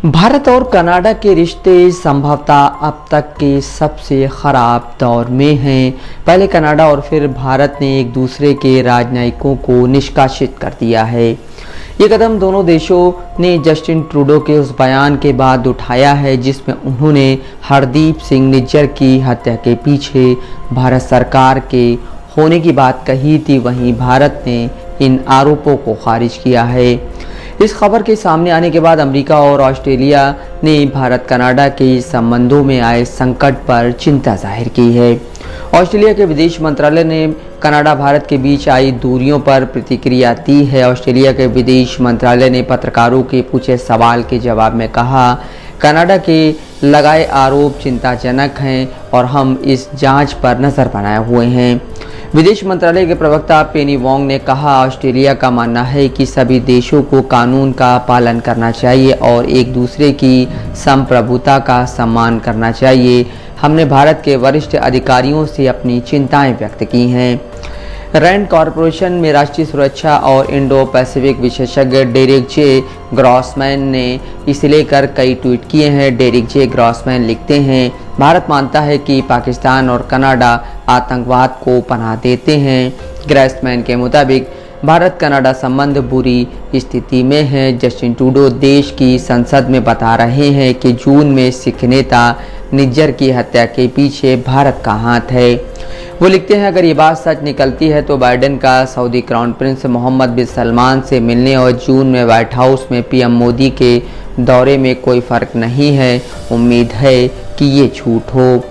भारत और कनाडा के रिश्ते संभवतः अब तक के सबसे खराब दौर में हैं। पहले कनाडा और फिर भारत ने एक दूसरे के राजनयिकों को निष्कासित कर दिया है। ये कदम दोनों देशों ने जस्टिन ट्रूडो के उस बयान के बाद उठाया है जिसमें उन्होंने हरदीप सिंह निज्जर की हत्या के पीछे भारत सरकार के होने की बात कही थी। वहीं भारत ने इन आरोपों को खारिज किया है। इस खबर के सामने आने के बाद अमेरिका और ऑस्ट्रेलिया ने भारत कनाडा के संबंधों में आए संकट पर चिंता जाहिर की है। ऑस्ट्रेलिया के विदेश मंत्रालय ने कनाडा भारत के बीच आई दूरियों पर प्रतिक्रिया दी है। ऑस्ट्रेलिया के विदेश मंत्रालय ने पत्रकारों के पूछे सवाल के जवाब में कहा, कनाडा के लगाए आरोप चिंताजनक हैं और हम इस जांच पर नज़र बनाए हुए हैं। विदेश मंत्रालय के प्रवक्ता पेनी वोंग ने कहा, ऑस्ट्रेलिया का मानना है कि सभी देशों को कानून का पालन करना चाहिए और एक दूसरे की संप्रभुता का सम्मान करना चाहिए। हमने भारत के वरिष्ठ अधिकारियों से अपनी चिंताएं व्यक्त की हैं। रैंड कॉरपोरेशन में राष्ट्रीय सुरक्षा और इंडो पैसिफिक विशेषज्ञ डेरिक जे ग्रॉसमैन ने इसे लेकर कई ट्वीट किए हैं। डेरिक जे ग्रॉसमैन लिखते हैं, भारत मानता है कि पाकिस्तान और कनाडा आतंकवाद को पनाह देते हैं। ग्रॉसमैन के मुताबिक भारत कनाडा संबंध बुरी स्थिति में है। जस्टिन ट्रूडो देश की संसद में बता रहे हैं कि जून में सिख नेता निज्जर की हत्या के पीछे भारत का हाथ है। वो लिखते हैं, अगर ये बात सच निकलती है तो बाइडेन का सऊदी क्राउन प्रिंस मोहम्मद बिन सलमान से मिलने और जून में व्हाइट हाउस में पीएम मोदी के दौरे में कोई फ़र्क नहीं है। उम्मीद है कि ये झूठ हो।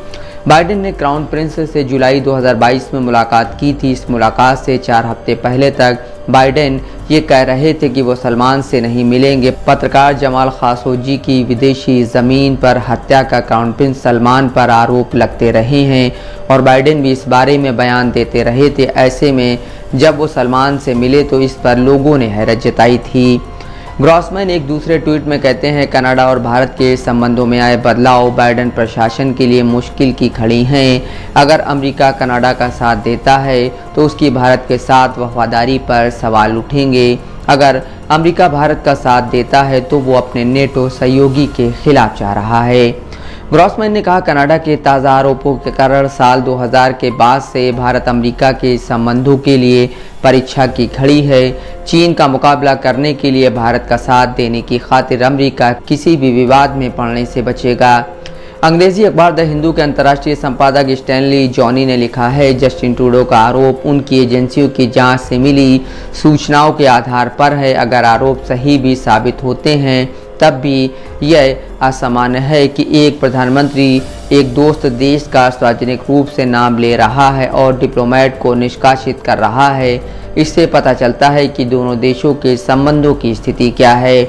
बाइडेन ने क्राउन प्रिंस से जुलाई 2022 में मुलाकात की थी। इस मुलाकात से 4 हफ्ते पहले तक बाइडेन ये कह रहे थे कि वो सलमान से नहीं मिलेंगे। पत्रकार जमाल खाशोगी की विदेशी ज़मीन पर हत्या का क्राउन प्रिंस सलमान पर आरोप लगते रहे हैं और बाइडेन भी इस बारे में बयान देते रहे थे। ऐसे में जब वो सलमान से मिले तो इस पर लोगों ने हैरत जताई थी। ग्रॉसमैन एक दूसरे ट्वीट में कहते हैं, कनाडा और भारत के संबंधों में आए बदलाव बाइडेन प्रशासन के लिए मुश्किल की घड़ी हैं। अगर अमेरिका कनाडा का साथ देता है तो उसकी भारत के साथ वफादारी पर सवाल उठेंगे। अगर अमेरिका भारत का साथ देता है तो वो अपने नेटो सहयोगी के खिलाफ जा रहा है। ग्रॉसमैन ने कहा, कनाडा के ताज़ा आरोपों के कारण साल 2000 के बाद से भारत अमेरिका के संबंधों के लिए परीक्षा की घड़ी है। चीन का मुकाबला करने के लिए भारत का साथ देने की खातिर अमेरिका किसी भी विवाद में पड़ने से बचेगा। अंग्रेजी अखबार द हिंदू के अंतर्राष्ट्रीय संपादक स्टैनली जॉनी ने लिखा है, जस्टिन ट्रूडो का आरोप उनकी एजेंसियों की जांच से मिली सूचनाओं के आधार पर है। अगर आरोप सही भी साबित होते हैं तब भी यह असामान्य है कि एक प्रधानमंत्री एक दोस्त देश का सार्वजनिक रूप से नाम ले रहा है और डिप्लोमेट को निष्कासित कर रहा है। इससे पता चलता है कि दोनों देशों के संबंधों की स्थिति क्या है।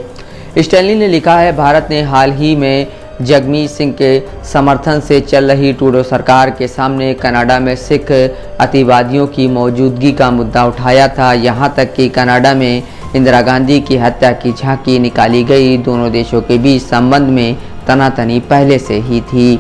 स्टैनली ने लिखा है, भारत ने हाल ही में जगमीत सिंह के समर्थन से चल रही ट्रूडो सरकार के सामने कनाडा में सिख अतिवादियों की मौजूदगी का मुद्दा उठाया था। यहाँ तक कि कनाडा में इंदिरा गांधी की हत्या की झांकी निकाली गई। दोनों देशों के बीच संबंध में तनातनी पहले से ही थी।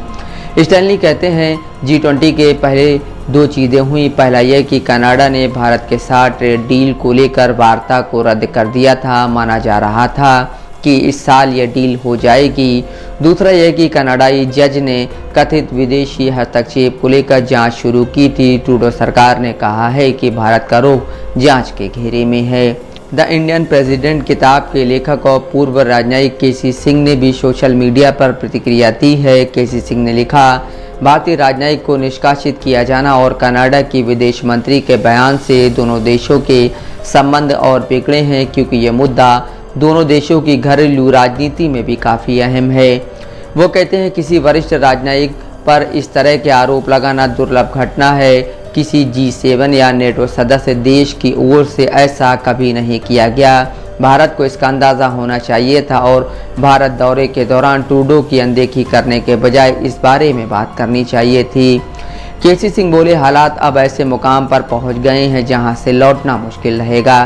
स्टैनली कहते हैं, G20 के पहले 2 चीज़ें हुई। पहला यह कि कनाडा ने भारत के साथ ट्रेड डील को लेकर वार्ता को रद्द कर दिया था। माना जा रहा था कि इस साल यह डील हो जाएगी। दूसरा यह कि कनाडाई जज ने कथित विदेशी हस्तक्षेप को लेकर जांच शुरू की थी। ट्रूडो सरकार ने कहा है कि भारत का रुख जांच के घेरे में है। द इंडियन प्रेसिडेंट किताब के लेखक और पूर्व राजनयिक केसी सिंह ने भी सोशल मीडिया पर प्रतिक्रिया दी है। केसी सिंह ने लिखा, भारतीय राजनयिक को निष्कासित किया जाना और कनाडा की विदेश मंत्री के बयान से दोनों देशों के संबंध और बिगड़े हैं, क्योंकि यह मुद्दा दोनों देशों की घरेलू राजनीति में भी काफ़ी अहम है। वो कहते हैं, किसी वरिष्ठ राजनयिक पर इस तरह के आरोप लगाना दुर्लभ घटना है। किसी G7 या नेटो सदस्य देश की ओर से ऐसा कभी नहीं किया गया। भारत को इसका अंदाज़ा होना चाहिए था और भारत दौरे के दौरान ट्रूडो की अनदेखी करने के बजाय इस बारे में बात करनी चाहिए थी। केसी सिंह बोले, हालात अब ऐसे मुकाम पर पहुंच गए हैं जहां से लौटना मुश्किल रहेगा।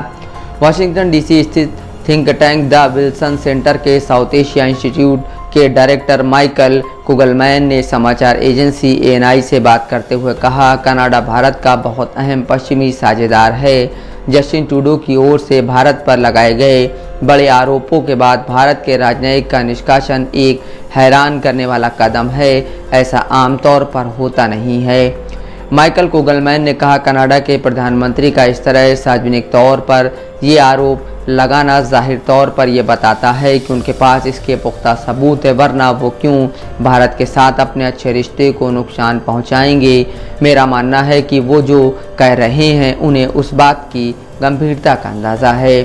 वाशिंगटन DC स्थित think tank the Wilson centre के साउथ एशिया इंस्टीट्यूट के डायरेक्टर माइकल कुगलमैन ने समाचार एजेंसी ANI से बात करते हुए कहा, कनाडा भारत का बहुत अहम पश्चिमी साझेदार है। जस्टिन ट्रूडो की ओर से भारत पर लगाए गए बड़े आरोपों के बाद भारत के राजनयिक का निष्कासन एक हैरान करने वाला कदम है। ऐसा आमतौर पर होता नहीं है। माइकल कोगलमैन ने कहा, कनाडा के प्रधानमंत्री का इस तरह सार्वजनिक तौर पर ये आरोप लगाना जाहिर तौर पर यह बताता है कि उनके पास इसके पुख्ता सबूत है, वरना वो क्यों भारत के साथ अपने अच्छे रिश्ते को नुकसान पहुंचाएंगे। मेरा मानना है कि वो जो कह रहे हैं उन्हें उस बात की गंभीरता का अंदाज़ा है।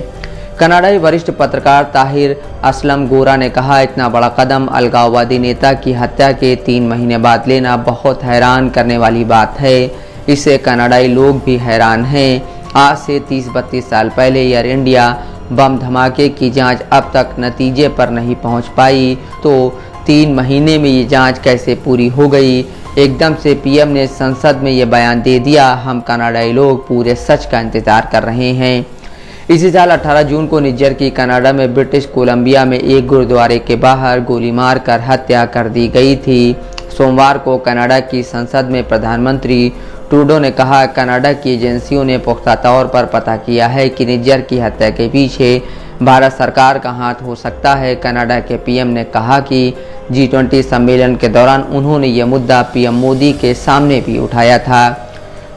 कनाडाई वरिष्ठ पत्रकार ताहिर असलम गोरा ने कहा, इतना बड़ा कदम अलगाववादी नेता की हत्या के 3 महीने बाद लेना बहुत हैरान करने वाली बात है। इससे कनाडाई लोग भी हैरान हैं। आज से 30-32 साल पहले एयर इंडिया बम धमाके की जांच अब तक नतीजे पर नहीं पहुंच पाई, तो 3 महीने में ये जांच कैसे पूरी हो गई। एकदम से पीएम ने संसद में ये बयान दे दिया। हम कनाडाई लोग पूरे सच का इंतज़ार कर रहे हैं। इसी साल 18 जून को निज्जर की कनाडा में ब्रिटिश कोलंबिया में एक गुरुद्वारे के बाहर गोली मारकर हत्या कर दी गई थी। सोमवार को कनाडा की संसद में प्रधानमंत्री ट्रूडो ने कहा, कनाडा की एजेंसियों ने पुख्ता तौर पर पता किया है कि निज्जर की हत्या के पीछे भारत सरकार का हाथ हो सकता है। कनाडा के पीएम ने कहा कि G20 सम्मेलन के दौरान उन्होंने यह मुद्दा पीएम मोदी के सामने भी उठाया था।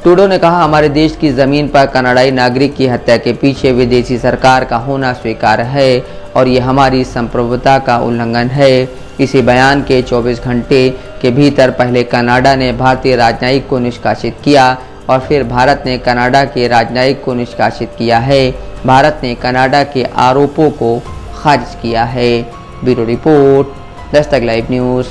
ट्रूडो ने कहा, हमारे देश की ज़मीन पर कनाडाई नागरिक की हत्या के पीछे विदेशी सरकार का होना स्वीकार्य है और ये हमारी संप्रभुता का उल्लंघन है। इसी बयान के 24 घंटे के भीतर पहले कनाडा ने भारतीय राजनयिक को निष्कासित किया और फिर भारत ने कनाडा के राजनयिक को निष्कासित किया है। भारत ने कनाडा के आरोपों को खारिज किया है। Bureau report, Dastak live news.